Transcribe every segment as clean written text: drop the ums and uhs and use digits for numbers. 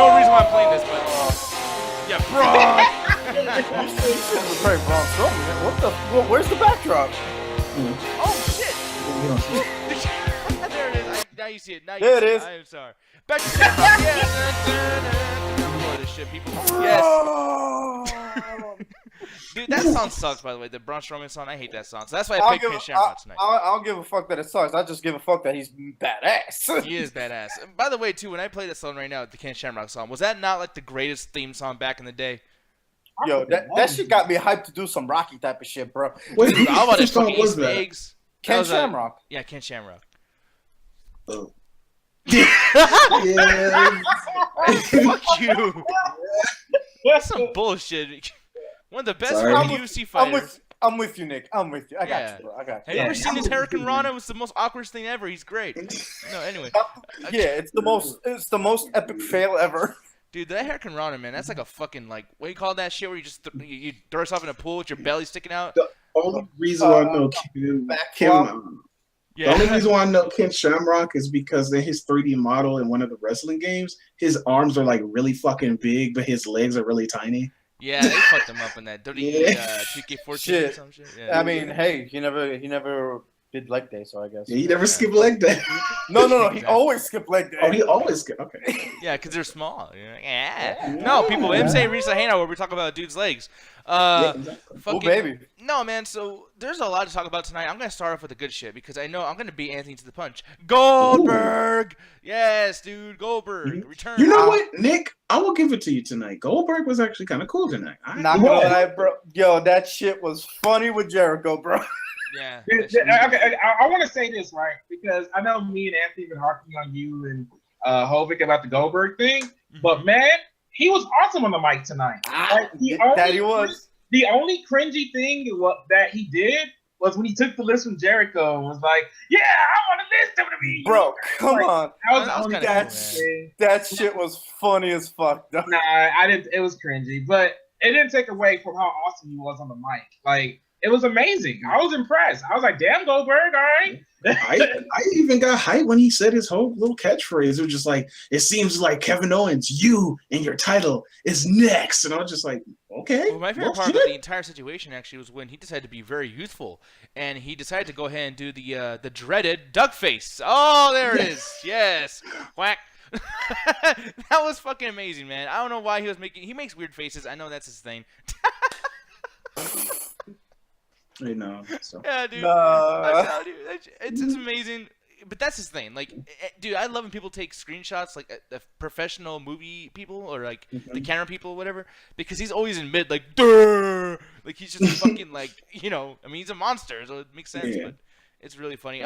no reason why I'm playing this, but yeah, Braun. Braun Strowman. What the? Where's the backdrop? Oh shit! There it is. Now you see it. Now you There see it is. I am sorry. Back to Shamrock. Yes. This shit, people. Yes. Dude, that song sucks, by the way. The Braun Strowman song, I hate that song. So that's why I picked Ken Shamrock tonight. I don't give a fuck that it sucks. I just give a fuck that he's badass. He is badass. And by the way, too, when I play that song right now, the Ken Shamrock song, was that not like the greatest theme song back in the day? Yo, that shit got me hyped to do some Rocky type of shit, bro. Wait, Dude, I want to song fucking was eat that? eggs. Ken Shamrock. Yeah, Ken Shamrock. Oh. Yeah. Fuck you. That's some bullshit. One of the best UFC fighters. I'm with you, Nick. I'm with you. I got you, bro. I got you. Have you ever seen his Hurricane Rana? It was the most awkward thing ever. He's great. No, anyway. Yeah, it's the most epic fail ever. Dude, that Hurricane Rana, man, that's like a fucking, like, what do you call that shit where you just you throw yourself in a pool with your belly sticking out? The only reason I know the only reason why I know Ken Shamrock is because in his 3D model in one of the wrestling games, his arms are like really fucking big, but his legs are really tiny. Yeah, they fucked him up in that WWE 2K14 or some shit. Yeah. I mean, hey, he never did leg day, so I guess. Yeah, he never skipped leg day. No. He always skipped leg day. Oh, he always skipped. Okay. Yeah, because they're small. Yeah. No, people, MCA Ringside Hangout where we talk about dudes' legs. Fucking, oh, baby. No, man, so there's a lot to talk about tonight. I'm going to start off with the good shit because I know I'm going to beat Anthony to the punch. Goldberg! Ooh. Yes, dude, Goldberg. Return. You know what, Nick? I will give it to you tonight. Goldberg was actually kind of cool tonight. Not gonna lie, bro. Yo, that shit was funny with Jericho, bro. Yeah. Okay, I want to say this, right? Because I know me and Anthony have been harping on you and Hovik about the Goldberg thing, but man, he was awesome on the mic tonight. He was. The only cringy thing that he did was when he took the list from Jericho and was like, "Yeah, I'm on the list, WWE." Bro, come on. That shit was funny as fuck, though. Nah, I didn't. It was cringy, but it didn't take away from how awesome he was on the mic. Like, it was amazing. I was impressed. I was like, "Damn, Goldberg, all right." I even got hyped when he said his whole little catchphrase. It was just like, "It seems like Kevin Owens, you and your title is next," and I was just like, "Okay." Well, my favorite part of the entire situation actually was when he decided to be very youthful, and he decided to go ahead and do the dreaded duck face. Oh, there it is. Yes, whack. That was fucking amazing, man. I don't know why he makes weird faces. I know that's his thing. I know. So. Yeah, dude. I'm telling you, it's amazing. But that's his thing. Like, dude, I love when people take screenshots, like the professional movie people or like the camera people, or whatever, because he's always in mid, like, durr! Like he's just fucking like, I mean, he's a monster, so it makes sense. Yeah. But it's really funny.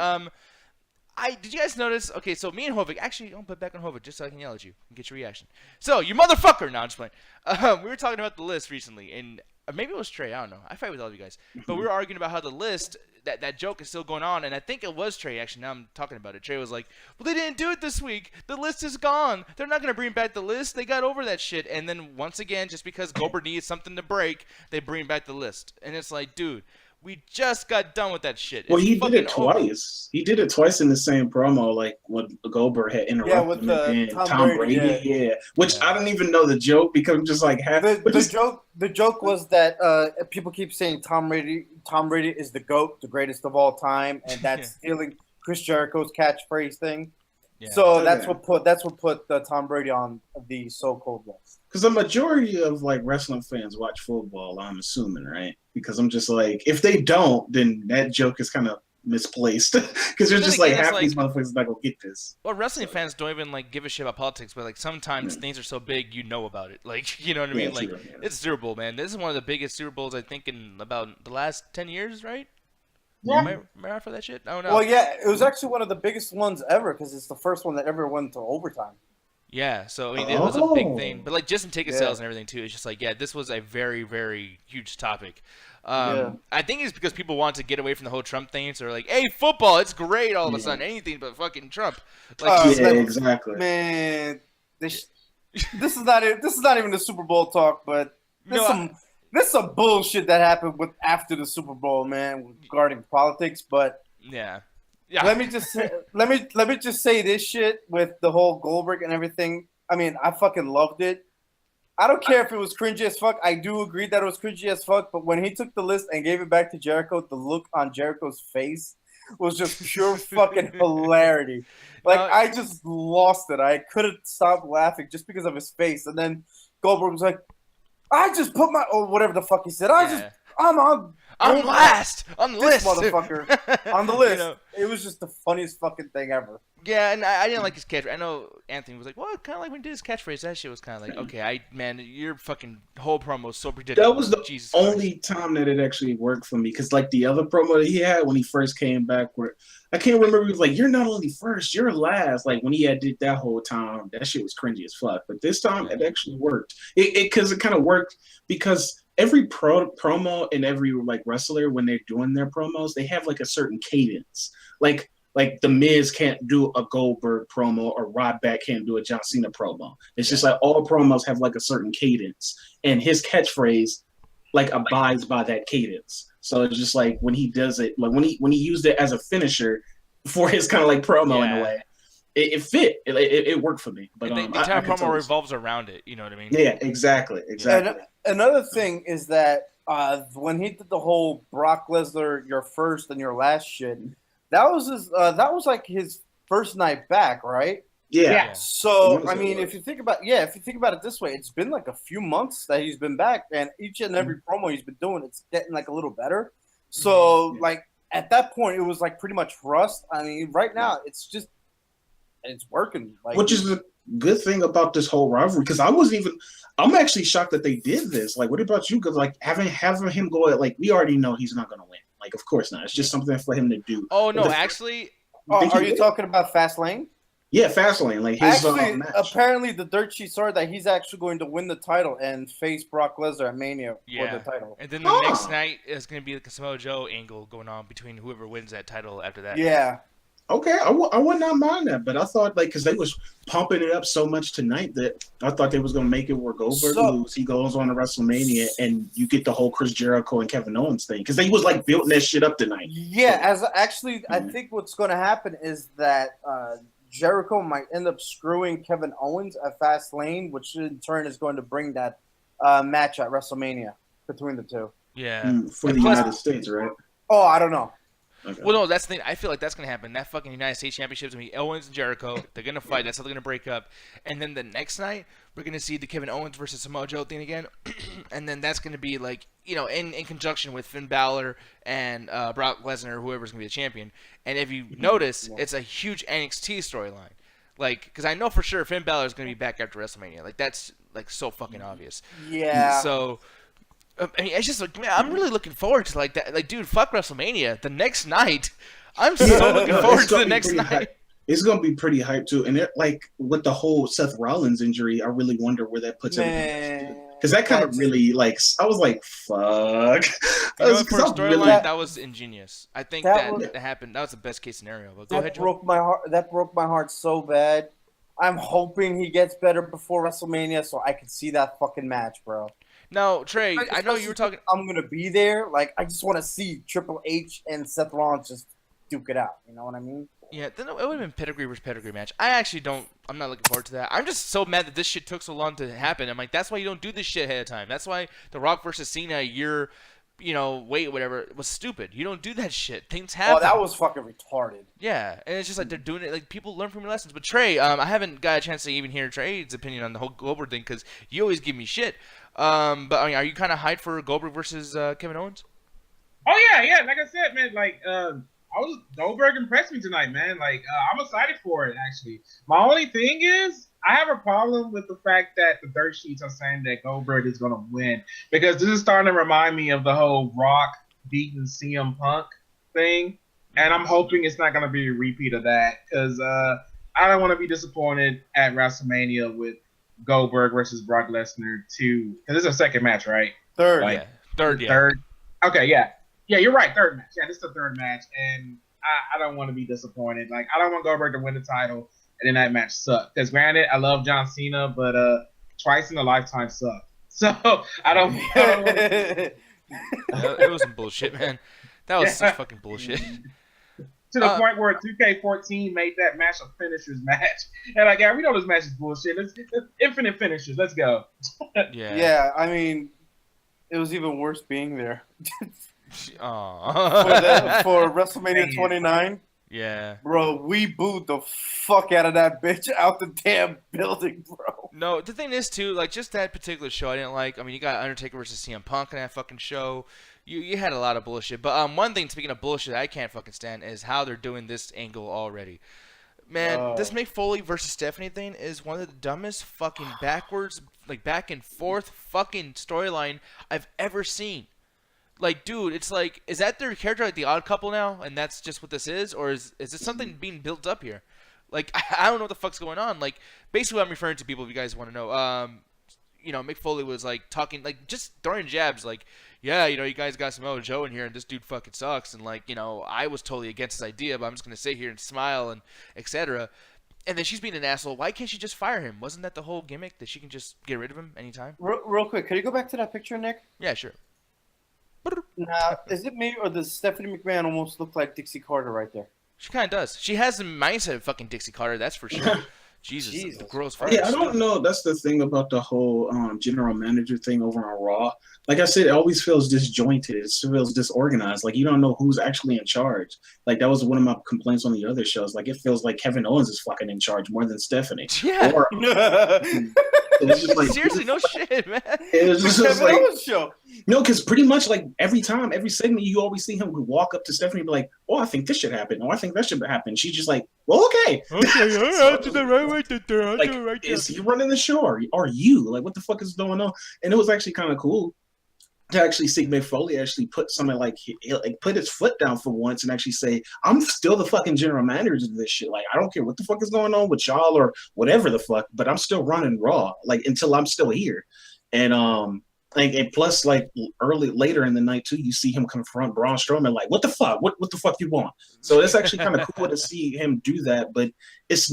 Did you guys notice? Okay, so me and Hovik, actually, I'll put back on Hovik just so I can yell at you and get your reaction. So, you motherfucker! No, I'm just playing. We were talking about the list recently, and maybe it was Trey. I don't know. I fight with all of you guys, but we were arguing about how the list. That joke is still going on, and I think it was Trey. Actually, now I'm talking about it. Trey was like, "Well, they didn't do it this week. The list is gone. They're not gonna bring back the list. They got over that shit." And then once again, just because Goldberg needs something to break, they bring back the list, and it's like, dude, we just got done with that shit. Well, he did it twice. He did it twice in the same promo, like when Goldberg had interrupted him and Tom Brady. Yeah. Which I don't even know the joke because I'm just like half. The joke was that people keep saying Tom Brady is the GOAT, the greatest of all time, and that's stealing Chris Jericho's catchphrase thing. Yeah. So that's what put Tom Brady on the so-called list. Because the majority of like wrestling fans watch football, I'm assuming, right? Because I'm just like, if they don't, then that joke is kind of misplaced. Because they're just like, half these motherfuckers not gonna get this. Well, wrestling fans don't even like give a shit about politics, but like sometimes things are so big, about it. Like, you know what I mean? Like, it's Super Bowl, man. This is one of the biggest Super Bowls I think in about the last 10 years, right? Yeah. Am I right for that shit? I don't know. Well, yeah, it was actually one of the biggest ones ever because it's the first one that ever went to overtime. Yeah, so I mean, it was a big thing. But like just in ticket sales and everything too, it's just like, this was a very, very huge topic. I think it's because people want to get away from the whole Trump thing. So they're like, hey, football, it's great all of a sudden. Anything but fucking Trump. Like, exactly. Man, this is not even the Super Bowl talk, but there's some bullshit that happened after the Super Bowl, man, regarding politics. But let me just say this shit with the whole Goldberg and everything. I mean, I fucking loved it. I don't care if it was cringy as fuck. I do agree that it was cringy as fuck. But when he took the list and gave it back to Jericho, the look on Jericho's face was just pure fucking hilarity. Like, I just lost it. I couldn't stop laughing just because of his face. And then Goldberg was like, I just put my, or whatever the fuck he said. I'm last on the list, motherfucker. On the list. It was just the funniest fucking thing ever. Yeah, and I didn't like his catchphrase. I know Anthony was like, well, kind of like when he did his catchphrase. That shit was kind of like, okay, man, your fucking whole promo was so predictable. That was the only time that it actually worked for me. Because, like, the other promo that he had when he first came back, where I can't remember, he was like, you're not only first, you're last. Like, when he had did that whole time, that shit was cringy as fuck. But this time, it actually worked. Because it kind of worked because every promo and every, like, wrestler, when they're doing their promos, they have, like, a certain cadence. Like The Miz can't do a Goldberg promo or Ryback can't do a John Cena promo. It's just like all promos have like a certain cadence, and his catchphrase like abides by that cadence. So it's just like when he does it, like when he used it as a finisher for his kind of like promo in a way, it fit. It worked for me. But the entire promo revolves around it. You know what I mean? Yeah, exactly. And another thing is that when he did the whole Brock Lesnar, your first and your last shit. That was like his first night back, right? Yeah. So I mean, if you think about it this way, it's been like a few months that he's been back, and each and every promo he's been doing, it's getting like a little better. So like at that point, it was like pretty much rust. I mean, right now it's working. Like, which is the good thing about this whole rivalry, because I'm actually shocked that they did this. Like, what about you? Because like having him go at, like, we already know he's not going to win. Like, of course not. It's just something for him to do. Oh, no, actually. Are you talking about Fast Lane? Yeah, Fast Lane. Like, his match. Apparently, the dirt sheet saw that he's actually going to win the title and face Brock Lesnar at Mania for the title. And then the next night is going to be like a Samoa Joe angle going on between whoever wins that title after that. Yeah. Okay, I would not mind that, but I thought, like, because they was pumping it up so much tonight that I thought they was going to make it where Goldberg lose. He goes on to WrestleMania, and you get the whole Chris Jericho and Kevin Owens thing, because they was, like, building that shit up tonight. Yeah, I think what's going to happen is that Jericho might end up screwing Kevin Owens at Fast Lane, which in turn is going to bring that match at WrestleMania between the two. Yeah. For the United States, right? Oh, I don't know. Okay. Well, no, that's the thing. I feel like that's going to happen. That fucking United States Championship is going to be Owens and Jericho. They're going to fight. That's how they're going to break up. And then the next night, we're going to see the Kevin Owens versus Samoa Joe thing again. And then that's going to be, like, you know, in conjunction with Finn Balor and Brock Lesnar, whoever's going to be the champion. And if you notice, it's a huge NXT storyline. Like, because I know for sure Finn Balor is going to be back after WrestleMania. Like, that's, like, so fucking obvious. Yeah. So... I mean, it's just like, man, I'm really looking forward to, like, that. Like, dude, fuck WrestleMania. The next night, I'm so looking forward to the next night. Hype. It's gonna be pretty hype too, and like with the whole Seth Rollins injury, I really wonder where that puts everything. Because that kind of really, like, I was like, fuck. You know, for a storyline, that was ingenious. I think that happened. That was the best case scenario. But go ahead, Joe. That broke my heart so bad. I'm hoping he gets better before WrestleMania so I can see that fucking match, bro. Now, Trey, I know you were talking. I'm gonna be there. Like, I just want to see Triple H and Seth Rollins just duke it out. You know what I mean? Yeah, then it would have been pedigree versus pedigree match. I'm not looking forward to that. I'm just so mad that this shit took so long to happen. I'm like, that's why you don't do this shit ahead of time. That's why The Rock versus Cena, whatever, was stupid. You don't do that shit. Things happen. Oh, that was fucking retarded. Yeah, and it's just like they're doing it. Like, people learn from your lessons. But Trey, I haven't got a chance to even hear Trey's opinion on the whole Goldberg thing because you always give me shit. But I mean, are you kind of hyped for Goldberg versus Kevin Owens? Oh yeah. Like I said, man, like Goldberg impressed me tonight, man. Like I'm excited for it. Actually, my only thing is I have a problem with the fact that the dirt sheets are saying that Goldberg is going to win because this is starting to remind me of the whole Rock beating CM Punk thing, and I'm hoping it's not going to be a repeat of that because I don't want to be disappointed at WrestleMania with Goldberg versus Brock Lesnar 2. Because this is a second match, right? Third. Like, Third. Okay, yeah. Yeah, you're right. Third match. Yeah, this is the third match. And I don't want to be disappointed. Like, I don't want Goldberg to win the title and then that match suck. Because granted, I love John Cena, but twice in a lifetime suck. So, I don't It was some bullshit, man. That was such fucking bullshit. To the point where 2K14 made that match a finishers match. And like, yeah, we know this match is bullshit. It's infinite finishers. Let's go. Yeah, I mean, it was even worse being there. For WrestleMania 29. Yeah. Bro, we booed the fuck out of that bitch out the damn building, bro. No, the thing is, too, like, just that particular show I didn't like. I mean, you got Undertaker versus CM Punk in that fucking show. You had a lot of bullshit. But one thing, speaking of bullshit, I can't fucking stand is how they're doing this angle already. Man, this Mick Foley versus Stephanie thing is one of the dumbest fucking backwards, like, back and forth fucking storyline I've ever seen. Like, dude, it's like, is that their character, like the Odd Couple now, and that's just what this is, or is this something being built up here? Like, I don't know what the fuck's going on. Like, basically, what I'm referring to, people, if you guys want to know, you know, Mick Foley was like talking, like, just throwing jabs, like, yeah, you know, you guys got Samoa Joe in here, and this dude fucking sucks, and like, you know, I was totally against this idea, but I'm just gonna sit here and smile and etc. And then she's being an asshole. Why can't she just fire him? Wasn't that the whole gimmick, that she can just get rid of him anytime? Real quick, could you go back to that picture, Nick? Yeah, sure. Now, is it me or does Stephanie McMahon almost look like Dixie Carter right there? She kind of does. She has the mindset of fucking Dixie Carter, that's for sure. Jesus. Gross. Yeah, I don't know. That's the thing about the whole general manager thing over on Raw. Like I said, it always feels disjointed. It feels disorganized. Like, you don't know who's actually in charge. Like, that was one of my complaints on the other shows. Like, it feels like Kevin Owens is fucking in charge more than Stephanie. Yeah. Or, it's just like, seriously, no shit, man. It's just Kevin like, Owens show. no, because pretty much like every time, every segment, you always see him walk up to Stephanie and be like, "Oh, I think this should happen. Oh, I think that should happen." She's just like, "Well, okay, I'll do the right way to do it. Like, is he running the show, or are you? Like, what the fuck is going on?" And it was actually kind of cool to actually see Mick Foley actually put something like put his foot down for once and actually say, "I'm still the fucking general manager of this shit. Like, I don't care what the fuck is going on with y'all or whatever the fuck, but I'm still running Raw. Like, until I'm still here." And like, and plus, like, later in the night too, you see him confront Braun Strowman, like, "What the fuck? What the fuck you want?" So it's actually kind of cool to see him do that, but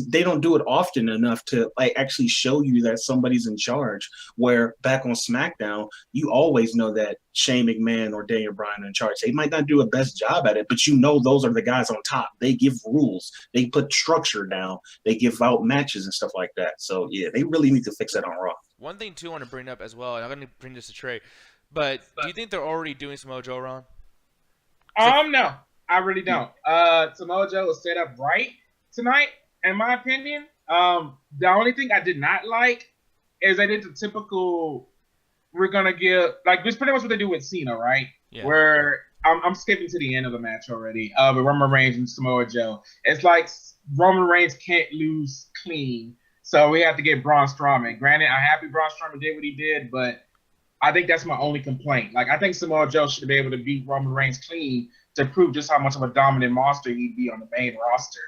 they don't do it often enough to like actually show you that somebody's in charge. Where back on SmackDown, you always know that Shane McMahon or Daniel Bryan are in charge. They might not do a best job at it, but you know those are the guys on top. They give rules, they put structure down, they give out matches and stuff like that. So yeah, they really need to fix that on Raw. One thing too I want to bring up as well, and I'm going to bring this to Trey, but do you think they're already doing Samoa Joe wrong? No, I really don't. Samoa Joe was set up right tonight, in my opinion. The only thing I did not like is they did the typical, we're gonna give, like, this is pretty much what they do with Cena, right? Yeah. Where I'm skipping to the end of the match already. With Roman Reigns and Samoa Joe, it's like Roman Reigns can't lose clean. So we have to get Braun Strowman. Granted, I'm happy Braun Strowman did what he did, but I think that's my only complaint. Like, I think Samoa Joe should be able to beat Roman Reigns clean to prove just how much of a dominant monster he'd be on the main roster.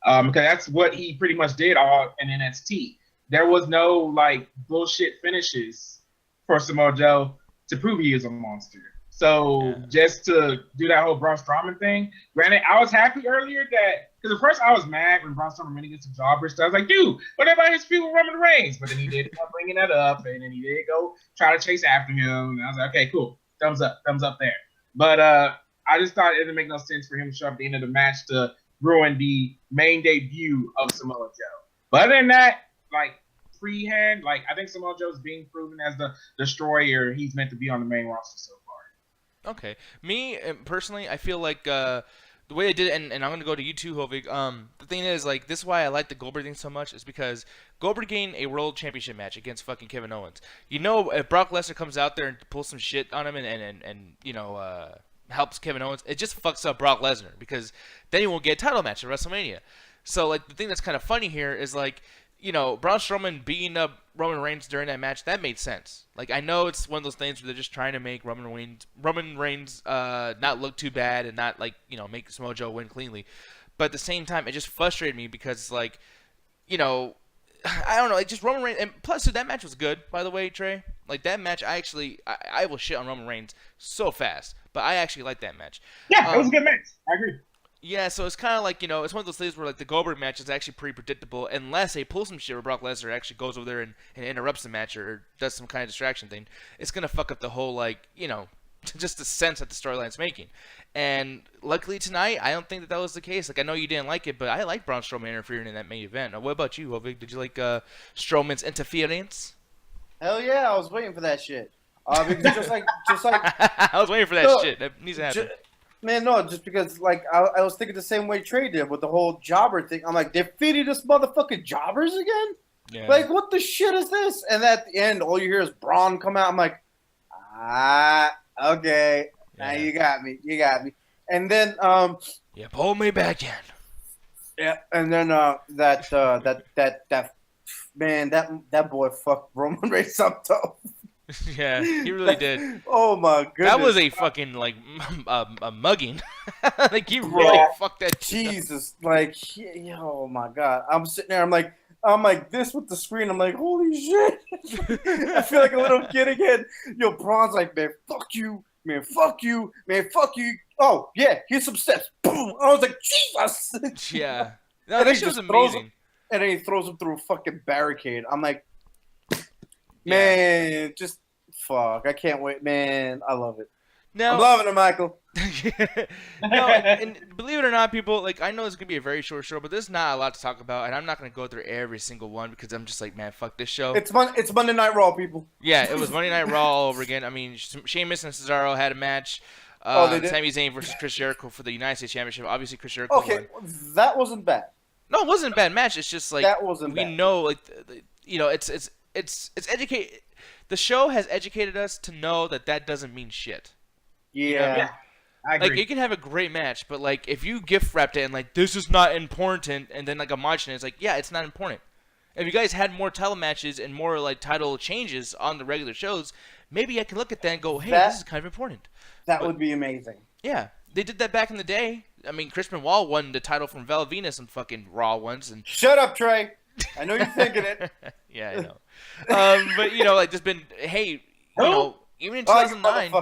Because that's what he pretty much did all in NXT. There was no, like, bullshit finishes for Samoa Joe to prove he is a monster. So just to do that whole Braun Strowman thing, granted, I was happy earlier that, because at first I was mad when Braun Strowman went against the Jobber. So I was like, dude, what about his feud with Roman Reigns? But then he did come bringing that up, and then he did go try to chase after him. And I was like, okay, cool, thumbs up there. But I just thought it didn't make no sense for him to show up at the end of the match to ruin the main debut of Samoa Joe. But other than that, like, freehand, like, I think Samoa Joe's being proven as the destroyer he's meant to be on the main roster so far. Okay. Me, personally, I feel like the way they did it, and I'm going to go to you too, Hovig, the thing is, like, this is why I like the Goldberg thing so much, is because Goldberg gained a World Championship match against fucking Kevin Owens. You know, if Brock Lesnar comes out there and pulls some shit on him and you know, helps Kevin Owens, it just fucks up Brock Lesnar, because then he won't get a title match at WrestleMania. So, like, the thing that's kind of funny here is, like, you know, Braun Strowman beating up Roman Reigns during that match, that made sense. Like, I know it's one of those things where they're just trying to make Roman Reigns not look too bad and not, like, you know, make Samoa Joe win cleanly. But at the same time, it just frustrated me because it's like, you know, I don't know, like, just Roman Reigns. And plus, dude, that match was good, by the way, Trey. Like, that match, I will shit on Roman Reigns so fast, but I actually like that match. Yeah, it was a good match. I agree. Yeah, so it's kind of like, you know, it's one of those things where, like, the Goldberg match is actually pretty predictable unless they pull some shit where Brock Lesnar actually goes over there and interrupts the match or does some kind of distraction thing. It's going to fuck up the whole, like, you know, just the sense that the storyline's making. And luckily tonight, I don't think that was the case. Like, I know you didn't like it, but I like Braun Strowman interfering in that main event. Now, what about you, Hovig? Did you like Strowman's interference? Hell yeah, I was waiting for that shit. Because just like I was waiting for that shit. That needs to happen. Man, no, just because like I was thinking the same way Trey did with the whole jobber thing. I'm like, they're feeding this motherfucking jobbers again? Yeah. Like, what the shit is this? And at the end, all you hear is Braun come out. I'm like, okay. Now you got me. And then yeah, pull me back in. Yeah, and then that man, that boy fucked Roman Reigns up though. Yeah, he really did. Oh my goodness. That was a fucking like a mugging. Like he really fucked that Jesus, like oh my god. I'm sitting there, I'm like this with the screen. I'm like, holy shit. I feel like a little kid again. Yo, Braun's like, man, fuck you. Man, fuck you. Man, fuck you. Oh, yeah, here's some steps. Boom. I was like, Jesus. Yeah. No, that shit was amazing. And then he throws him through a fucking barricade. I'm like, man, just fuck. I can't wait. Man, I love it. Now, I'm loving it, Michael. No, and believe it or not, people, like, I know it's going to be a very short show, but there's not a lot to talk about, and I'm not going to go through every single one because I'm just like, man, fuck this show. It's Monday Night Raw, people. Yeah, it was Monday Night Raw all over again. I mean, Sheamus and Cesaro had a match. They did? Sami Zayn versus Chris Jericho for the United States Championship. Obviously, Chris Jericho won. That wasn't bad. No, it wasn't a bad match. It's just like that wasn't we bad. know, like, it's educate. The show has educated us to know that doesn't mean shit. Yeah. You know what I mean? I agree. Like, you can have a great match, but, like, if you gift wrapped it and, like, this is not important, and then, like, I'm watching it, it's like, yeah, it's not important. If you guys had more title matches and more, like, title changes on the regular shows, maybe I can look at that and go, hey, this is kind of important. That would be amazing. Yeah. They did that back in the day. I mean, Chris Benoit won the title from Val Venus on fucking Raw once. And Shut up, Trey. I know you're thinking it. Yeah, I know. But, you know, like, there's been, hey, you know, even in 2009...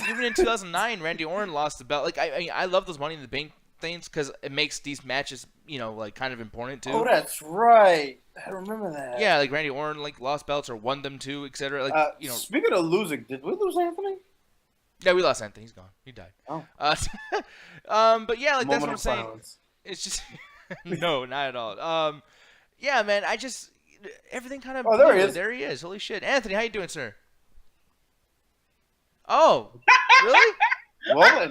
Even in 2009, Randy Orton lost the belt. Like, I love those Money in the Bank things because it makes these matches, you know, like, kind of important too. Oh, that's right. I remember that. Yeah, like Randy Orton, like, lost belts or won them too, etc. Like, you know. Speaking of losing, did we lose Anthony? Yeah, we lost Anthony. He's gone. He died. Oh. But yeah, like, that's what I'm saying. Silence. It's just no, not at all. Yeah, man. I just everything kind of. Oh, there he is. There he is. Holy shit, Anthony, how you doing, sir? Oh, really? Well, then.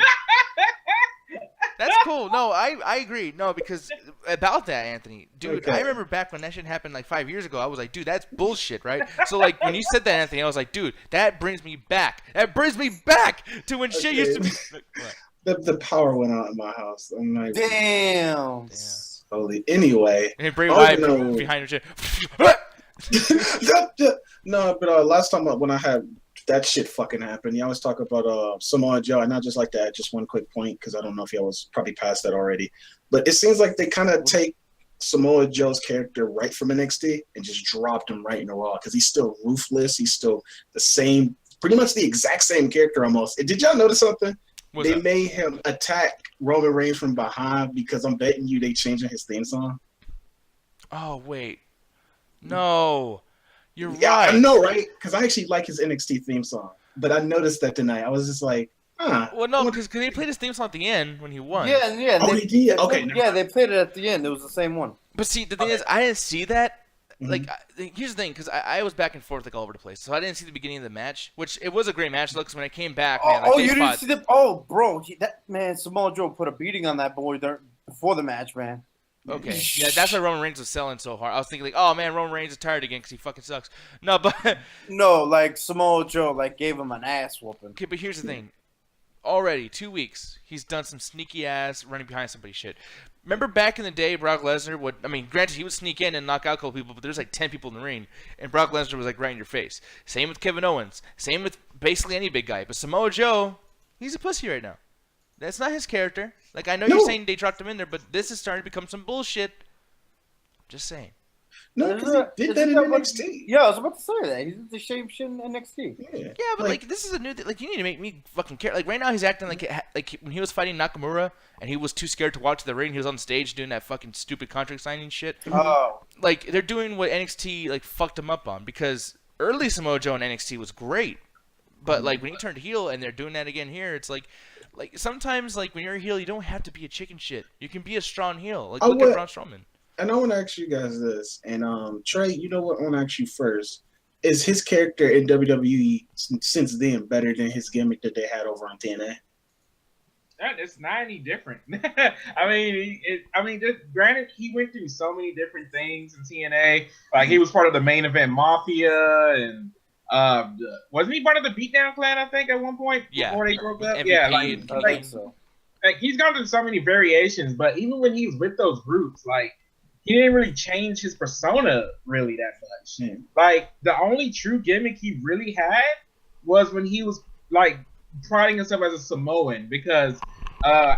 That's cool. No, I agree. No, because about that, Anthony, dude, Okay. I remember back when that shit happened like 5 years ago. I was like, dude, that's bullshit, right? So like when you said that, Anthony, I was like, dude, that brings me back. That brings me back to when shit used to be. The power went out in my house. I'm like, Damn. holy. Anyway. And Bray Wyatt behind her shit. No, but last time when I had that shit fucking happened, y'all was talking about Samoa Joe, and not just like that. Just one quick point, because I don't know if y'all was probably past that already. But it seems like they kind of take Samoa Joe's character right from NXT and just dropped him right in the Raw, because he's still ruthless. He's still the same, pretty much the exact same character almost. Did y'all notice something? They made him attack Roman Reigns from behind, because I'm betting you they changing his theme song. Oh, wait. No. You're right. Yeah, I know, right? Because I actually like his NXT theme song. But I noticed that tonight. I was just like, huh. Well, no, because they played his theme song at the end when he won. Yeah. Oh, he did? Okay. They played it at the end. It was the same one. But see, the thing is, I didn't see that. Like, here's the thing, because I was back and forth like all over the place, so I didn't see the beginning of the match, which it was a great match. Because when I came back, man, like, you didn't see the? Oh, bro, Samoa Joe put a beating on that boy before the match, man. Okay, yeah, that's why Roman Reigns was selling so hard. I was thinking like, oh man, Roman Reigns is tired again because he fucking sucks. No, but no, like Samoa Joe gave him an ass whooping. Okay, but here's the thing. Already 2 weeks, he's done some sneaky ass running behind somebody's shit. Remember back in the day, Brock Lesnar would, I mean, granted, he would sneak in and knock out a couple people, but there's like 10 people in the ring, and Brock Lesnar was like right in your face. Same with Kevin Owens. Same with basically any big guy. But Samoa Joe, he's a pussy right now. That's not his character. Like, I know you're saying they dropped him in there, but this is starting to become some bullshit. Just saying. No, because he did that in NXT. Yeah, I was about to say that. He did the same shit in NXT. Yeah, but like this is a new thing. Like, you need to make me fucking care. Like right now he's acting like when he was fighting Nakamura and he was too scared to walk to the ring. He was on stage doing that fucking stupid contract signing shit. Oh. Like they're doing what NXT like fucked him up on, because early Samoa Joe in NXT was great. But like when he turned heel and they're doing that again here, it's like sometimes like when you're a heel, you don't have to be a chicken shit. You can be a strong heel. Like look at Braun Strowman. And I want to ask you guys this, and Trey, you know what? I want to ask you first: is his character in WWE since then better than his gimmick that they had over on TNA? It's not any different. Just granted, he went through so many different things in TNA. Like he was part of the Main Event Mafia, and wasn't he part of the Beatdown Clan? I think at one point before they broke up. MVP, yeah, I think so. Like he's gone through so many variations, but even when he was with those groups, like he didn't really change his persona really that much. Like the only true gimmick he really had was when he was like priding himself as a Samoan, because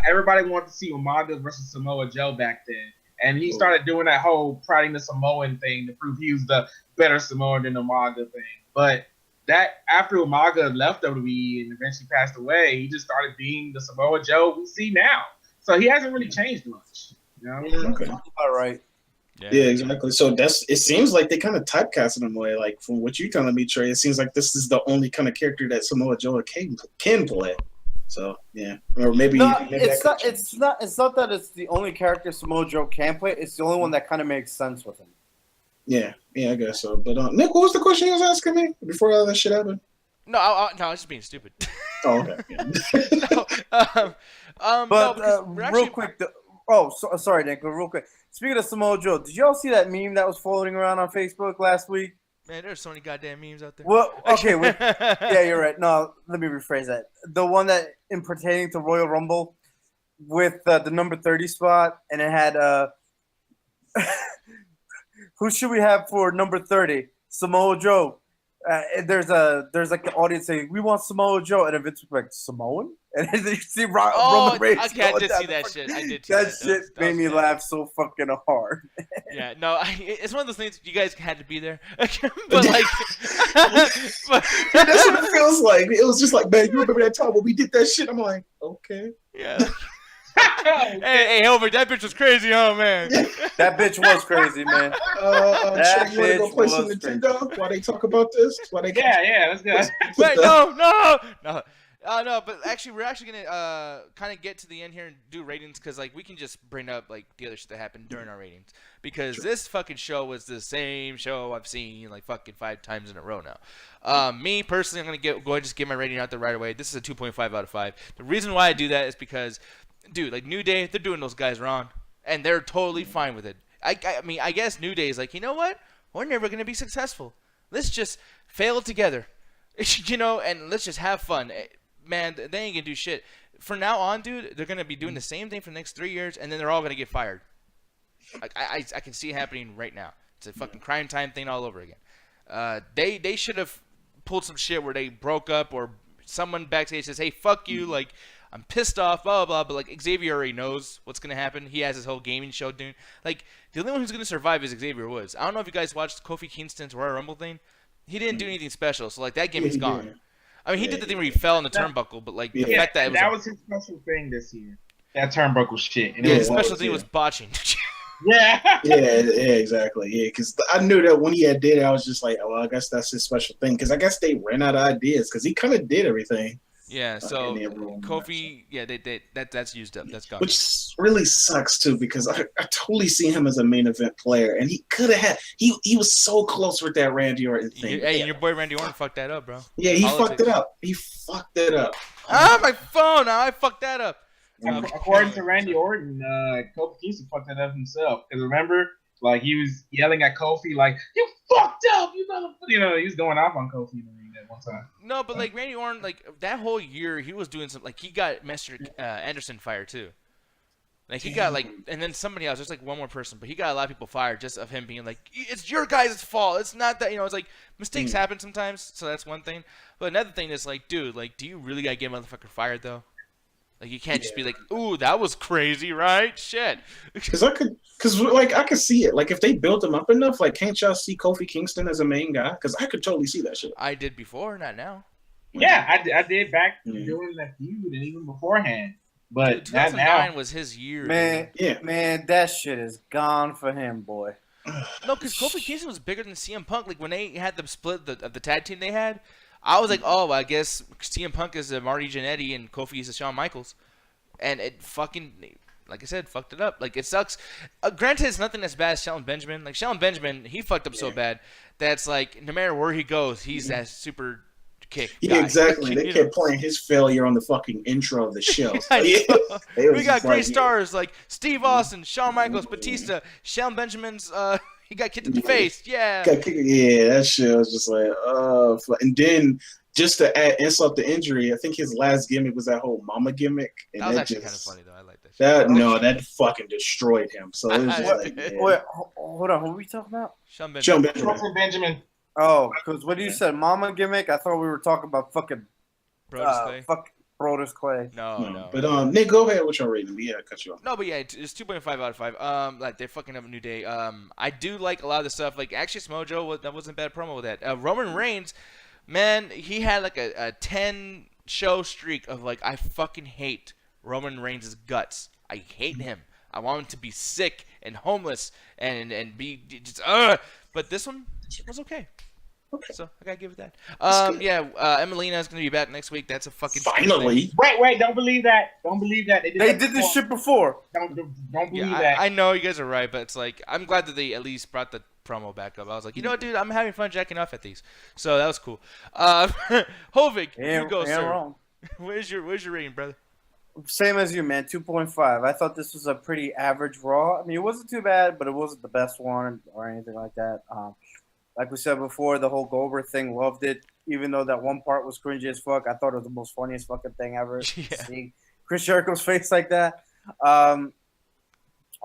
everybody wanted to see Umaga versus Samoa Joe back then, and he started doing that whole priding the Samoan thing to prove he was the better Samoan than Umaga thing. But that after Umaga left WWE and eventually passed away, he just started being the Samoa Joe we see now. So he hasn't really changed much. You know? Okay. All right. Yeah, exactly. So it seems like they kind of typecasted him away. Like from what you're telling me, Trey, it seems like this is the only kind of character that Samoa Joe can play. So yeah, or maybe it's not that it's the only character Samoa Joe can play. It's the only one that kind of makes sense with him. Yeah, I guess so. But Nick, what was the question you was asking me before all that shit happened? No, I was just being stupid. Oh, okay. Yeah. Real quick. Sorry, Nick. Real quick. Speaking of Samoa Joe, did y'all see that meme that was floating around on Facebook last week? Man, there's so many goddamn memes out there. Well, okay. Yeah, you're right. No, let me rephrase that. The one that in pertaining to Royal Rumble with the number 30 spot, and it had who should we have for number 30? Samoa Joe. There's like the audience saying, we want Samoa Joe, and Vince was like, Samoan? And then you see Roman Reigns. Okay, I did see that shit. That shit made me laugh so fucking hard. Yeah, no, it's one of those things you guys had to be there. But like, that's what it feels like. It was just like, man, you remember that time when we did that shit? I'm like, okay. Yeah. Hey, Hilbert, that bitch was crazy, huh, man? That bitch was crazy, man. That you want to go play some Nintendo while they talk about this? Let's go. Wait, no. No, but actually, we're actually gonna kind of get to the end here and do ratings, because like we can just bring up like the other shit that happened during our ratings, because this fucking show was the same show I've seen like fucking 5 times in a row now. Me personally, I'm gonna go ahead and just get my rating out there right away. This is a 2.5 out of 5. The reason why I do that is because, dude, like New Day, they're doing those guys wrong, and they're totally fine with it. I mean, I guess New Day is like, you know what? We're never gonna be successful. Let's just fail together, you know, and let's just have fun. Man, they ain't gonna do shit. From now on, dude, they're gonna be doing the same thing for the next 3 years, and then they're all gonna get fired. I can see it happening right now. It's a fucking crime time thing all over again. They should have pulled some shit where they broke up, or someone backstage says, "Hey, fuck you," like, I'm pissed off, blah, blah, blah. But, like, Xavier already knows what's going to happen. He has his whole gaming show doing. Like, the only one who's going to survive is Xavier Woods. I don't know if you guys watched Kofi Kingston's Royal Rumble thing. He didn't do anything special, so, like, that gimmick's gone. I mean, he did the thing where he fell on the turnbuckle, but, like, the fact that it was... that was his special thing this year. That turnbuckle shit. And his special thing was botching. Yeah, exactly. Yeah, because I knew that when he had did it, I was just like, oh, well, I guess that's his special thing. Because I guess they ran out of ideas, because he kind of did everything. Yeah, so Kofi, that's used up. That's gone. Which really sucks too, because I totally see him as a main event player, and he could have had. He was so close with that Randy Orton thing. Hey, your boy Randy Orton fucked that up, bro. Yeah, he fucked it up. My phone! I fucked that up. According to Randy Orton, Kofi Kingston fucked that up himself. Because remember, like he was yelling at Kofi, like "You fucked up, you motherfucker!" You know, he was going off on Kofi that one time. No, but like Randy Orton, like that whole year, he was doing some. Like he got Mr. Anderson fired too. Like he got like, and then somebody else. There's like one more person, but he got a lot of people fired just of him being like, "It's your guys' fault. It's not that." You know, it's like mistakes happen sometimes. So that's one thing. But another thing is like, dude, like, do you really gotta get a motherfucker fired though? Like you can't just be like, "Ooh, that was crazy, right?" Shit. Because I could see it. Like if they built him up enough, like can't y'all see Kofi Kingston as a main guy? Because I could totally see that shit. I did before, not now. Yeah, I did back during that feud and even beforehand. But 2009 was his year. Man, that shit is gone for him, boy. No, because Kofi Kingston was bigger than CM Punk. Like when they had the split of the tag team they had. I was like, oh, I guess CM Punk is a Marty Jannetty and Kofi is a Shawn Michaels, and it fucking, like I said, fucked it up. Like, it sucks. Granted, it's nothing as bad as Shelton Benjamin. Like, Shelton Benjamin, he fucked up so bad that's like, no matter where he goes, he's that super kick guy. Yeah, exactly. Like, they kept playing his failure on the fucking intro of the show. So, we got great stars like Steve Austin, Shawn Michaels, Batista, Shelton Benjamin's. He got kicked in the face. Yeah. Yeah, that shit was just like, and then just to add insult to injury, I think his last gimmick was that whole mama gimmick. And that was actually kind of funny though. I like that. That fucking destroyed him. So it was just like, wait, hold on, who are we talking about? Sean Benjamin. Oh, because when you said mama gimmick, I thought we were talking about fucking Brodus Clay. No. But Nick, go ahead with your rating. Yeah, cut you off. No, but yeah, it's 2.5 out of 5. Like, they're fucking up a New Day. I do like a lot of the stuff. Like, actually, Samoa Joe, that wasn't a bad promo with that. Roman Reigns, man, he had like a 10-show streak of like, I fucking hate Roman Reigns' guts. I hate him. I want him to be sick and homeless and be just But this one was okay. Okay. So I gotta give it that. Emelina is gonna be back next week. That's a fucking finally. Wait! Don't believe that. They did this shit before. Don't believe that. I know you guys are right, but it's like I'm glad that they at least brought the promo back up. I was like, you know what, dude, I'm having fun jacking off at these. So that was cool. Hovig, you go, sir. Wrong. Where's your rating, brother? Same as you, man. 2.5. I thought this was a pretty average Raw. I mean, it wasn't too bad, but it wasn't the best one or anything like that. Like we said before, the whole Goldberg thing, loved it. Even though that one part was cringy as fuck, I thought it was the most funniest fucking thing ever. Yeah. See Chris Jericho's face like that.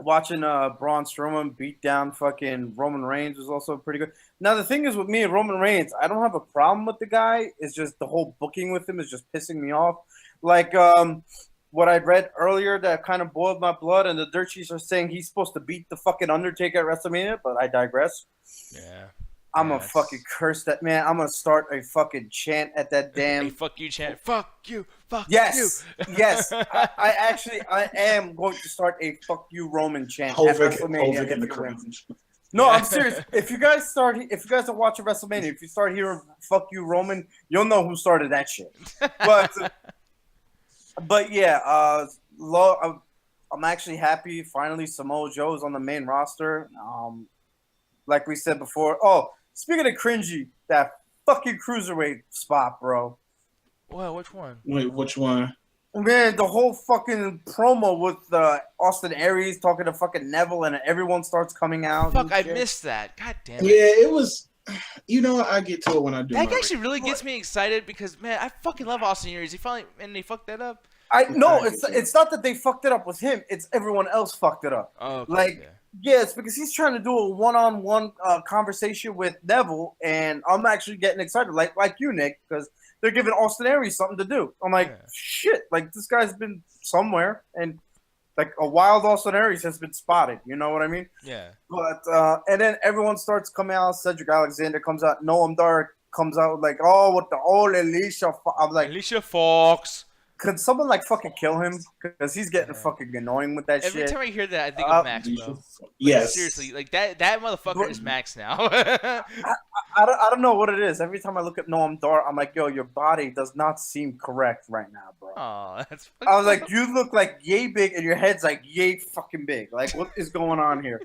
Watching Braun Strowman beat down fucking Roman Reigns was also pretty good. Now, the thing is with me and Roman Reigns, I don't have a problem with the guy. It's just the whole booking with him is just pissing me off. Like what I read earlier that kind of boiled my blood, and the dirt sheets are saying he's supposed to beat the fucking Undertaker at WrestleMania, but I digress. Yeah. I'm gonna fucking curse that man. I'm gonna start a fucking chant at that damn. A fuck you chant. Fuck you. Fuck yes. you. Yes. I am going to start a fuck you Roman chant at WrestleMania. In the crowns. No, I'm serious. If you guys are watching WrestleMania, if you start hearing fuck you Roman, you'll know who started that shit. But yeah, I'm actually happy. Finally, Samoa Joe is on the main roster. Like we said before. Oh, speaking of cringy, that fucking cruiserweight spot, bro. Well, which one? Wait, which one? Man, the whole fucking promo with Austin Aries talking to fucking Neville, and everyone starts coming out. Fuck, I missed that. God damn it. Yeah, it was. You know, I get to it when I do. That actually really gets me excited because, man, I fucking love Austin Aries. He finally and they fucked that up. It's not that they fucked it up with him. It's everyone else fucked it up. Oh, okay, Yes, because he's trying to do a one-on-one conversation with Neville, and I'm actually getting excited, like you, Nick, because they're giving Austin Aries something to do. I'm like, shit, like this guy's been somewhere, and like a wild Austin Aries has been spotted. You know what I mean? Yeah. But and then everyone starts coming out. Cedric Alexander comes out. Noam Dar comes out like, oh, with the old Alicia. I'm like, Alicia Fox. Could someone like fucking kill him? Because he's getting fucking annoying with that shit. Every time I hear that, I think of Max, bro. Yes. Seriously, like that motherfucker is Max now. I don't know what it is. Every time I look at Noam Dar, I'm like, yo, your body does not seem correct right now, bro. Oh, that's. I was like, you look like yay big, and your head's like yay fucking big. Like, what is going on here?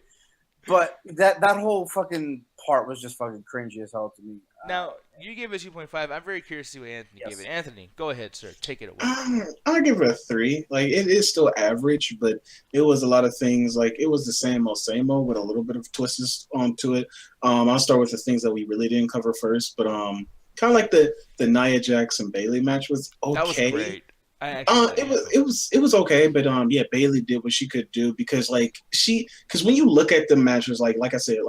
But that whole fucking part was just fucking cringy as hell to me. Now, you gave it 2.5. I'm very curious to see what Anthony gave it. Anthony, go ahead, sir. Take it away. I'll give it a 3. Like, it is still average, but it was a lot of things. Like, it was the same old with a little bit of twists onto it. I'll start with the things that we really didn't cover first. But kind of like the Nia Jax and Bayley match was okay. That was great. It was okay, but yeah, Bayley did what she could do because because when you look at the matches, like I said,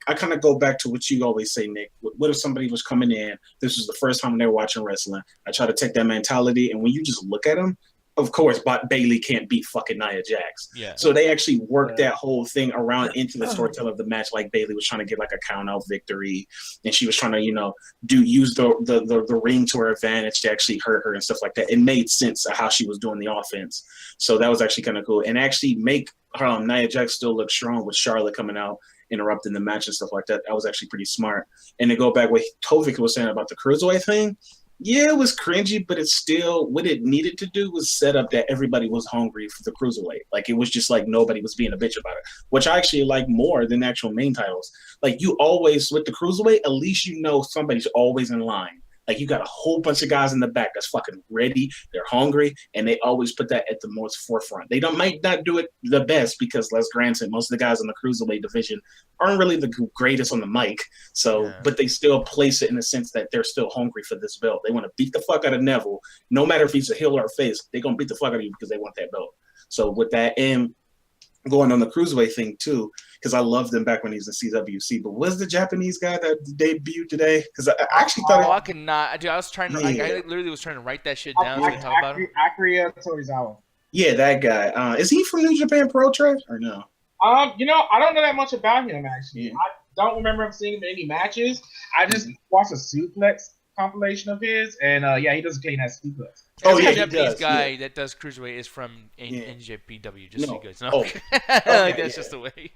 I kind of go back to what you always say, Nick. What if somebody was coming in? This was the first time they were watching wrestling. I try to take that mentality, and when you just look at them, of course, but Bayley can't beat fucking Nia Jax. Yeah. So they actually worked that whole thing around into the storytelling of the match. Like Bayley was trying to get like a count out victory, and she was trying to, use the ring to her advantage to actually hurt her and stuff like that. It made sense of how she was doing the offense. So that was actually kind of cool, and actually make Nia Jax still look strong with Charlotte coming out interrupting the match and stuff like that. That was actually pretty smart. And to go back what Tovik was saying about the cruiserweight thing, yeah, it was cringy, but it's still what it needed to do was set up that everybody was hungry for the cruiserweight. Like it was just like nobody was being a bitch about it, which I actually like more than actual main titles. Like you always with the cruiserweight, at least you know somebody's always in line. Like you got a whole bunch of guys in the back that's fucking ready. They're hungry, and they always put that at the most forefront. They might not do it the best because, let's grant it, most of the guys in the cruiserweight division aren't really the greatest on the mic. So, but they still place it in the sense that they're still hungry for this belt. They want to beat the fuck out of Neville, no matter if he's a heel or a face. They're gonna beat the fuck out of you because they want that belt. So with that, and going on the cruiserweight thing too, because I loved him back when he was in CWC. But was the Japanese guy that debuted today? Because I actually thought. I cannot. Dude, I was trying to. I literally was trying to write that shit down so we can talk about him. Akira Torizawa. Yeah, that guy. Is he from New Japan Pro Trash or no? I don't know that much about him actually. Yeah. I don't remember him seeing him in any matches. I just watched a suplex compilation of his, and he does clean that suplex. The Japanese guy that does cruiserweight is from NJPW. Just so you guys know. That's just the way.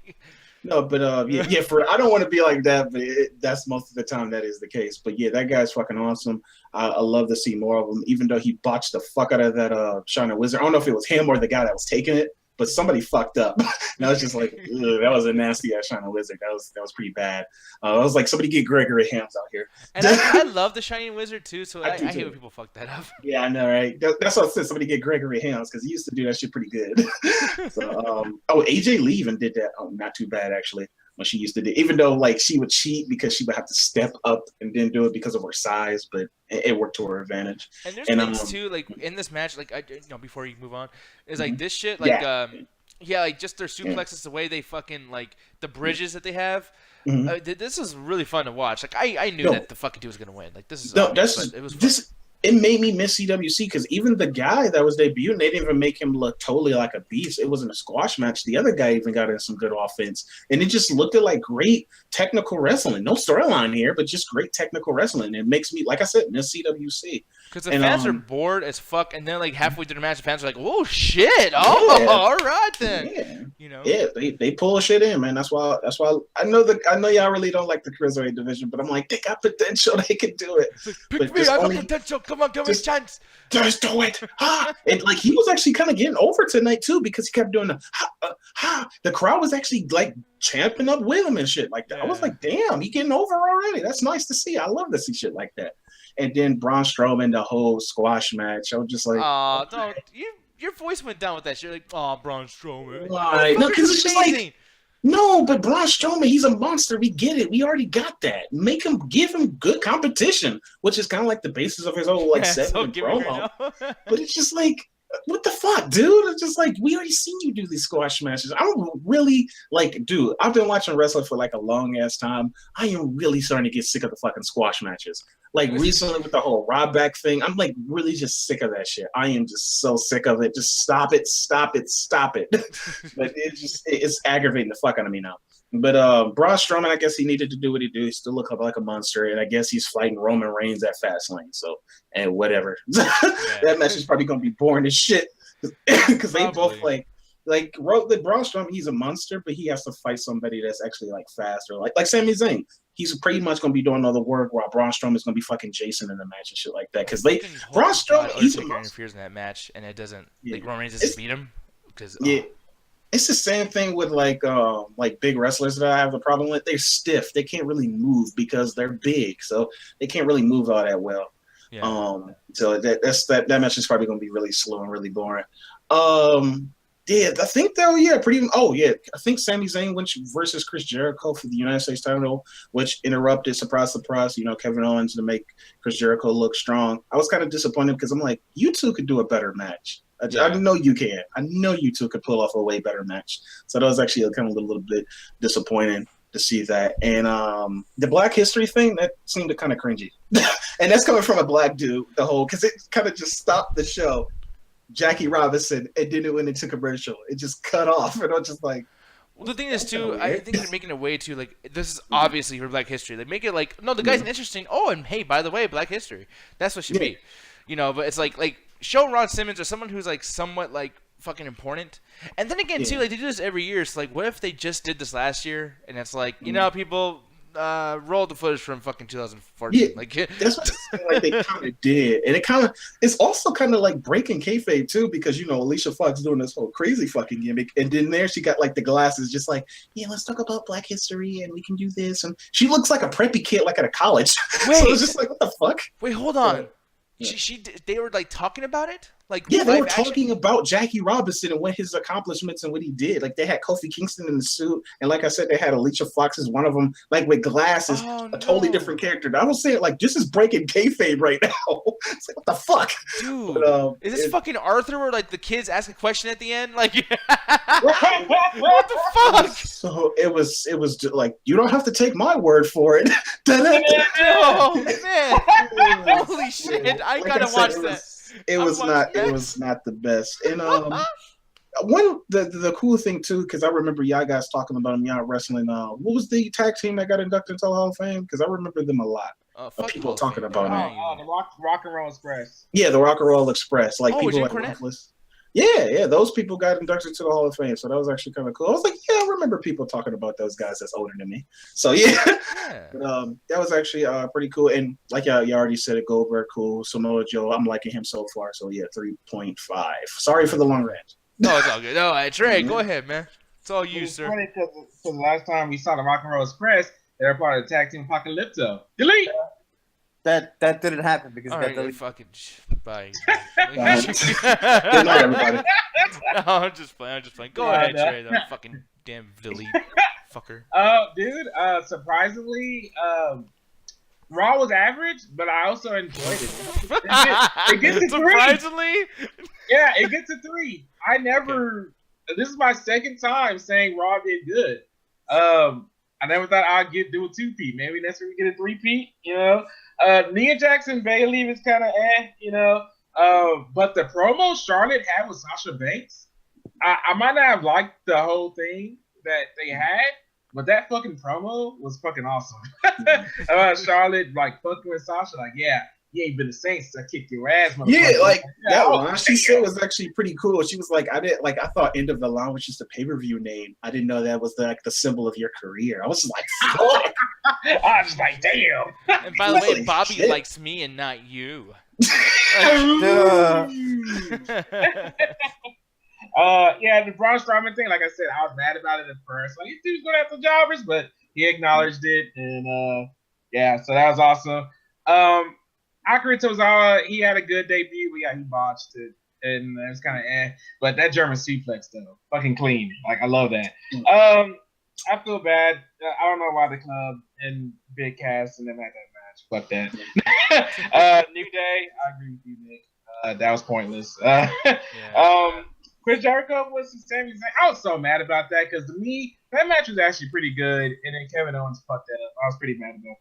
No, but I don't want to be like that, but that's most of the time that is the case. But yeah, that guy's fucking awesome. I love to see more of him, even though he botched the fuck out of that China Wizard. I don't know if it was him or the guy that was taking it, but somebody fucked up. And I was just like, that was a nasty ass China Wizard. That was pretty bad. I was like, somebody get Gregory Hams out here. And I love the Shining Wizard too, so I hate when people fuck that up. Yeah, I know, right? That's what I said. Somebody get Gregory Hams because he used to do that shit pretty good. So, AJ Lee even did that. Oh, not too bad actually. When she used to do, even though like she would cheat because she would have to step up and then do it because of her size, but it worked to her advantage. And there's things too, like in this match, like before you move on, is like this shit, like like just their suplexes, the way they fucking like the bridges that they have. This is really fun to watch. Like I knew that the fucking dude was gonna win. Like this is obvious, but it was fun. It made me miss CWC because even the guy that was debuting, they didn't even make him look totally like a beast. It wasn't a squash match. The other guy even got in some good offense. And it just looked like great technical wrestling. No storyline here, but just great technical wrestling. It makes me, like I said, miss CWC. Because the fans are bored as fuck, and then like halfway through the match, the fans are like, "Oh shit! Oh, all right then." Yeah. They pull shit in, man. That's why I know y'all really don't like the cruiserweight division, but I'm like, they got potential. They can do it. Pick me, I have potential. Come on, give me a chance. Just do it. And like he was actually kind of getting over tonight too because he kept doing the crowd was actually like champing up with him and shit like that. I was like, damn, he getting over already. That's nice to see. I love to see shit like that. And then Braun Strowman, the whole squash match. I was just like, oh, don't your voice went down with that shit. Like, oh, Braun Strowman. Right. No, because it's just like, no, but Braun Strowman, he's a monster. We get it. We already got that. Give him good competition, which is kind of like the basis of his whole like segment promo. But it's just like, what the fuck, dude? It's just like, we already seen you do these squash matches. I don't really like, dude, I've been watching wrestling for like a long ass time. I am really starting to get sick of the fucking squash matches. Like recently with the whole Ryback thing, I'm like really just sick of that shit. I am just so sick of it. Just stop it. But it's aggravating the fuck out of me now. But Braun Strowman, I guess he needed to do what he do. He still look like a monster, and I guess he's fighting Roman Reigns at Fast Lane. So, and whatever. That match is probably gonna be boring as shit because they both like Braun Strowman. He's a monster, but he has to fight somebody that's actually like faster, like Sami Zayn. He's pretty much gonna be doing all the work while Braun Strowman is gonna be fucking Jason in the match and shit like that. Because Braun Strowman, he's interferes in that match, and it doesn't like Roman Reigns doesn't beat him because It's the same thing with like big wrestlers that I have a problem with. They're stiff. They can't really move because they're big, so they can't really move all that well. Yeah. So that match is probably gonna be really slow and really boring. I think though, I think Sami Zayn went versus Chris Jericho for the United States title, which interrupted, surprise, Kevin Owens to make Chris Jericho look strong. I was kind of disappointed because I'm like, you two could do a better match. I know you can. I know you two could pull off a way better match. So that was actually kind of a little bit disappointing to see that. And the Black History thing, that seemed kind of cringy. And that's coming from a black dude, because it kind of just stopped the show. Jackie Robinson, and then it went into commercial. It just cut off. And I was just like, well, the thing is, too, I think they're making it way too, like, this is obviously for Black History. They make it like, no, the guy's interesting. Oh, and hey, by the way, Black History. That's what should be. But it's like show Ron Simmons or someone who's like somewhat like fucking important. And then again, too, like they do this every year. It's like, what if they just did this last year? And it's like, you know, people roll the footage from fucking 2014. Yeah, Like that's what like they kind of did, and it's also kind of like breaking kayfabe too, because you know Alicia Fox doing this whole crazy fucking gimmick, and then there she got like the glasses, just like, yeah, let's talk about Black history, and we can do this, and she looks like a preppy kid, like at a college. Wait, so it's just like, what the fuck? Wait, hold on. Yeah. They were like talking about it, like Yeah, they were action? talking about Jackie Robinson and what his accomplishments and what he did. Like they had Kofi Kingston in the suit, and like I said, they had Alicia Fox as one of them, like with glasses, a totally different character. I was saying, like, this is breaking kayfabe right now. It's like, what the fuck, dude? But, is this fucking Arthur where like the kids ask a question at the end? Like, what the fuck? So it was just like, you don't have to take my word for it. Oh man! Holy shit! I gotta watch that. It was not the best. And the cool thing too, because I remember y'all guys talking about them, y'all wrestling. What was the tag team that got inducted into the Hall of Fame? Because I remember them a lot. People talking about them. The Rock and Roll Express. Yeah, the Rock and Roll Express. Like people like Cornette? Yeah, those people got inducted to the Hall of Fame, so that was actually kind of cool. I was like, yeah, I remember people talking about those guys that's older than me. So yeah. But, that was actually pretty cool. And like you already said, it Goldberg cool. Samoa Joe, I'm liking him so far. So yeah, 3.5. Sorry for the long rant. No, it's all good. No, Trey, go ahead, man. It's all you, sir. Funny because the last time we saw the Rock and Roll Express, they were part of the tag team Apocalypto. Delete. That didn't happen because all got right, deleted. Fucking bye. Good night, everybody. No, I'm just playing. Go ahead, Trey. That fucking damn delete, fucker. Dude. Surprisingly, Raw was average, but I also enjoyed it. It gets to Surprisingly? 3. Yeah, it gets to 3. I never. Okay. This is my second time saying Raw did good. I never thought I'd do a 2-peat. Maybe next week we get a 3-peat. You know. Nia Jackson Bailey was kind of you know. But the promo Charlotte had with Sasha Banks, I might not have liked the whole thing that they had, but that fucking promo was fucking awesome. Charlotte like fucking with Sasha, like, yeah, you ain't been the same since I kicked your ass. Yeah, like that line she said was actually pretty cool. She was like, I thought End of the Line was just a pay-per-view name. I didn't know that was like the symbol of your career. I was just like, fuck. I was like, damn. And by the way, Bobby likes me and not you. Yeah, the Braun Strowman thing, like I said, I was mad about it at first. Like, he was going after jobbers, but he acknowledged it, and yeah, so that was awesome. Akira Tozawa, he had a good debut. He botched it, and it was kind of but that German suplex though, fucking clean. Like, I love that. I feel bad. I don't know why the club and Big Cass and them had that match. Fuck that. New Day, I agree with you, Nick. That was pointless. Chris Jericho versus Sami Zayn. I was so mad about that because to me, that match was actually pretty good. And then Kevin Owens fucked that up. I was pretty mad about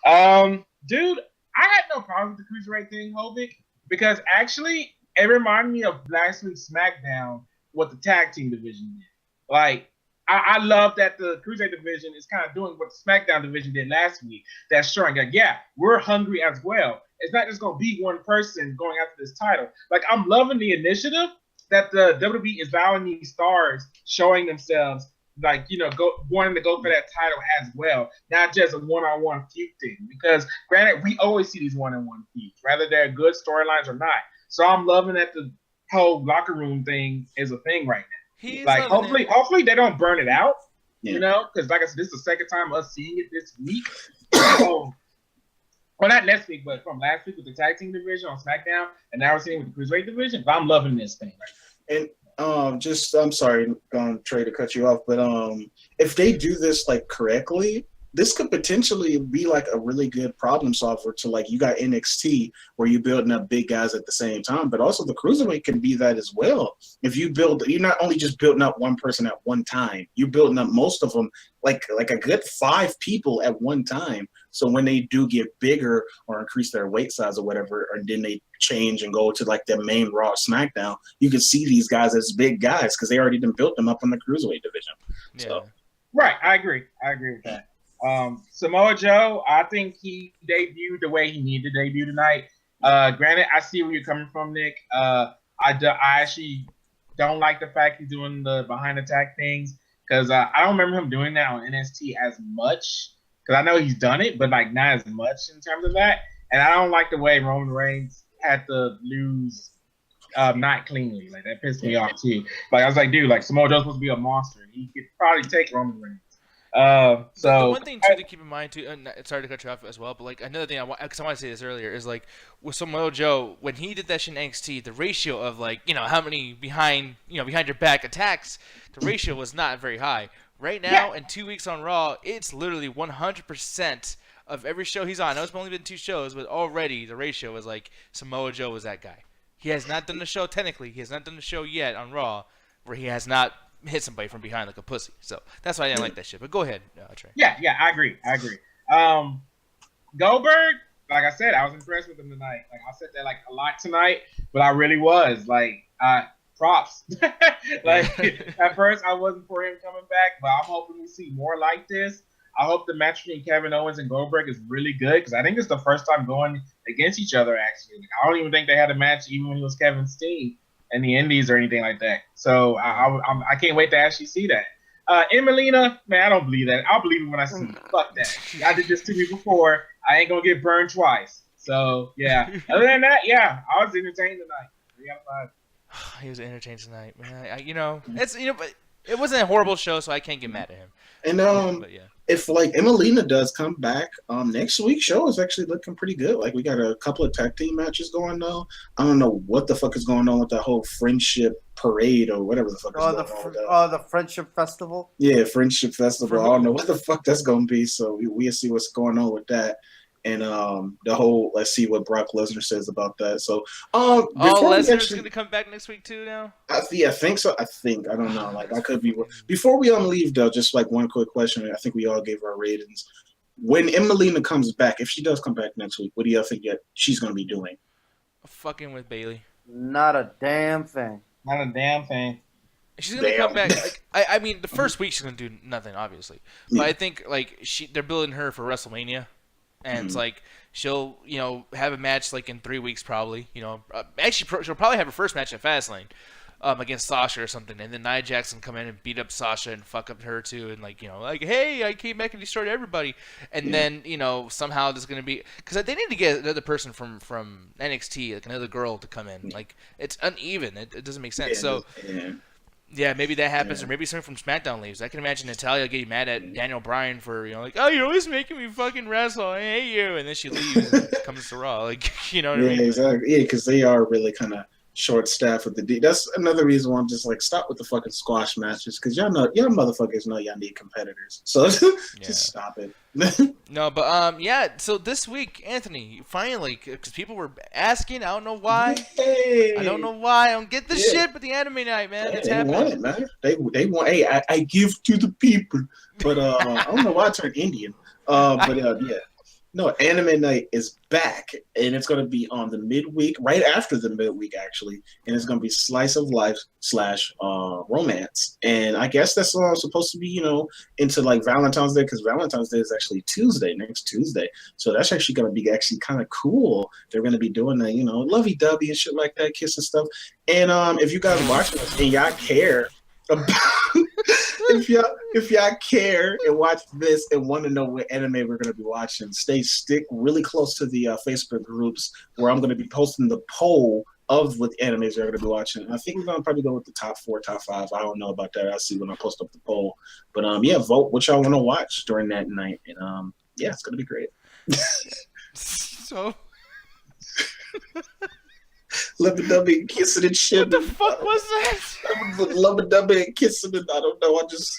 that. Dude, I had no problem with the Cruiserweight thing, Hovick, because actually it reminded me of last week's SmackDown, what the tag team division did. Like, I love that the Cruiserweight division is kind of doing what the SmackDown division did last week. That's showing, like, yeah, we're hungry as well. It's not just going to be one person going after this title. Like, I'm loving the initiative that the WWE is allowing these stars showing themselves, like, you know, wanting to go for that title as well, not just a one-on-one feud thing. Because, granted, we always see these one-on-one feuds, whether they're good storylines or not. So I'm loving that the whole locker room thing is a thing right now. Like, hopefully they don't burn it out, you know, because like I said, this is the second time us seeing it this week. Well, not next week, but from last week with the tag team division on SmackDown, and now we're seeing it with the Cruiserweight division. But I'm loving this thing right now. And I'm sorry, Trey, to cut you off, but if they do this like correctly, this could potentially be like a really good problem solver to, like, you got NXT where you're building up big guys at the same time, but also the Cruiserweight can be that as well. If you're not only just building up one person at one time, you're building up most of them, like a good 5 people at one time. So when they do get bigger or increase their weight size or whatever, or then they change and go to like their main Raw SmackDown, you can see these guys as big guys because they already done built them up in the Cruiserweight division. Yeah. So. Right, I agree with that. Samoa Joe, I think he debuted the way he needed to debut tonight. Granted, I see where you're coming from, Nick. I actually don't like the fact he's doing the behind attack things because I don't remember him doing that on NXT as much. Because I know he's done it, but like not as much in terms of that. And I don't like the way Roman Reigns had to lose not cleanly. Like that pissed me off too. Like I was like, dude, like Samoa Joe's supposed to be a monster. He could probably take Roman Reigns. So the one thing too to keep in mind too, and sorry to cut you off as well, but like another thing because I want to say this earlier is like with Samoa Joe when he did that shit in NXT, the ratio of like how many behind your back attacks, the ratio was not very high. Right now in 2 weeks on Raw, it's literally 100% of every show he's on. I know it's only been 2 shows, but already the ratio is like Samoa Joe was that guy. He has not done the show technically. He has not done the show yet on Raw where he has not hit somebody from behind like a pussy. So that's why I didn't like that shit. But go ahead, Trey. Yeah, I agree. Goldberg, like I said, I was impressed with him tonight. Like I said that like a lot tonight, but I really was like props. Like at first I wasn't for him coming back, but I'm hoping we see more like this. I hope the match between Kevin Owens and Goldberg is really good because I think it's the first time going against each other actually. Like, I don't even think they had a match even when he was Kevin Steen in the Indies or anything like that. So I can't wait to actually see that. Emelina, man, I don't believe that. I'll believe it when I see it. Fuck that. I did this to me before. I ain't gonna get burned twice. So yeah. Other than that, yeah, I was entertained tonight. 3 out of 5. He was entertained tonight, man. It's but it wasn't a horrible show, so I can't get mad at him. And but yeah. If like Emelina does come back, next week's show is actually looking pretty good. Like we got a couple of tag team matches going now. I don't know what the fuck is going on with that whole friendship parade or whatever the fuck is going on with that. The friendship festival. Yeah, friendship festival. I don't know what the fuck that's gonna be. So we'll see what's going on with that. And the whole let's see what Brock Lesnar says about that. So Lesnar's gonna come back next week too now? I think so. I don't know. Like I could be before we leave though, just like one quick question. I think we all gave our ratings. When Emelina comes back, if she does come back next week, what do y'all think she's gonna be doing? Fucking with Bayley. Not a damn thing. Not a damn thing. She's gonna come back. Like, I mean, the first week she's gonna do nothing, obviously. But I think like they're building her for WrestleMania. And it's like she'll, have a match like in 3 weeks probably. Actually, she'll probably have her first match at Fast Lane against Sasha or something. And then Nia Jackson come in and beat up Sasha and fuck up her too. And like, hey, I came back and destroyed everybody. And then, somehow there's going to be – because they need to get another person from NXT, like another girl to come in. Like, it's uneven. It doesn't make sense. Yeah, maybe that happens, or maybe someone from SmackDown leaves. I can imagine Natalya getting mad at Daniel Bryan for, oh, you're always making me fucking wrestle. I hate you. And then she leaves and comes to Raw. Like, you know what I mean? Yeah, exactly. Yeah, because they are really kind of short-staffed with the That's another reason why I'm just like, stop with the fucking squash matches, because y'all motherfuckers know y'all need competitors. So just stop it. No, but so this week, Anthony, finally, because people were asking, I don't know why. Hey. I don't know why. I don't get this shit, but the anime night, man, it's happening. Want it, man. They want. Hey, I give to the people, but I don't know why I turned Indian. Yeah. No, Anime Night is back, and it's going to be on the midweek, right after the midweek, actually, and it's going to be Slice of Life / romance. And I guess that's supposed to be, into like Valentine's Day, because Valentine's Day is actually next Tuesday. So that's actually going to be actually kind of cool. They're going to be doing the, lovey-dovey and shit like that, kiss and stuff. And if you guys watching this and y'all care about if y'all care and watch this and want to know what anime we're going to be watching, stick really close to the Facebook groups where I'm going to be posting the poll of what animes we're going to be watching. I think we're going to probably go with the top 4, top 5. I don't know about that. I'll see when I post up the poll. But vote what y'all want to watch during that night. And it's going to be great. So Lovey-dovey and kissing and shit. What the fuck was that? Lovey-dovey and kissing and I don't know. I just.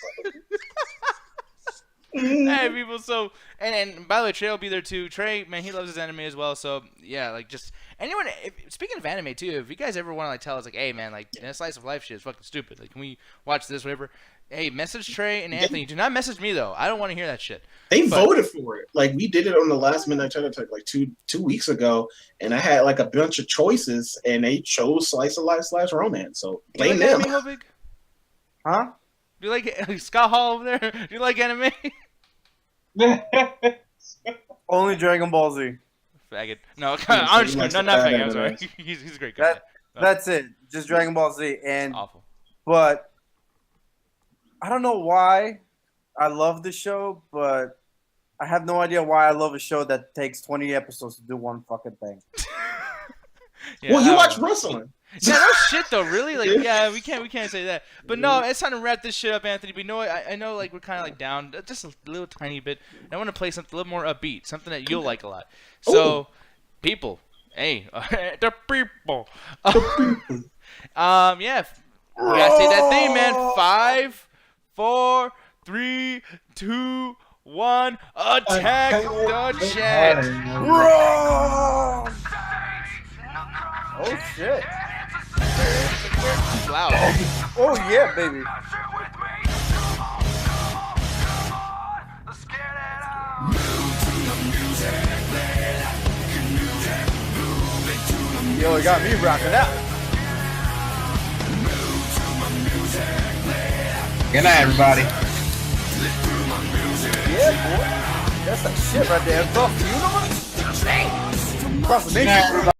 Hey, people. So, and by the way, Trey will be there too. Trey, man, he loves his anime as well. So, yeah, like just anyone. Speaking of anime too, if you guys ever want to like tell us like, hey, man, like slice of life shit is fucking stupid. Like, can we watch this, whatever? Hey, message Trey and Anthony. Do not message me though. I don't want to hear that shit. They voted for it. Like we did it on the last minute. I tried to like two weeks ago, and I had like a bunch of choices, and they chose Slice of Life / romance. So blame them. Huh? Do you like Scott Hall over there? Do you like anime? Only Dragon Ball Z. Faggot. No, I'm just not faggot. I'm sorry. He's a great guy. That's it. Just Dragon Ball Z. And awful. but I don't know why I love the show, but I have no idea why I love a show that takes 20 episodes to do one fucking thing. Yeah, well, you watch wrestling. Yeah, no shit though, really. Like, yeah, we can't say that. But no, it's time to wrap this shit up, Anthony. But you know what? I know like we're kind of like down just a little tiny bit. And I want to play something a little more upbeat, something that you'll like a lot. So, people, hey, the people. Yeah, we gotta say that thing, man. 5, 4, 3, 2, 1. Attack the chat. Wrong! Oh shit! Loud. Oh yeah, baby. Yo, it got me rocking out. Good night, everybody. Yeah, boy. That's that shit right there. Across the universe. Across the nation.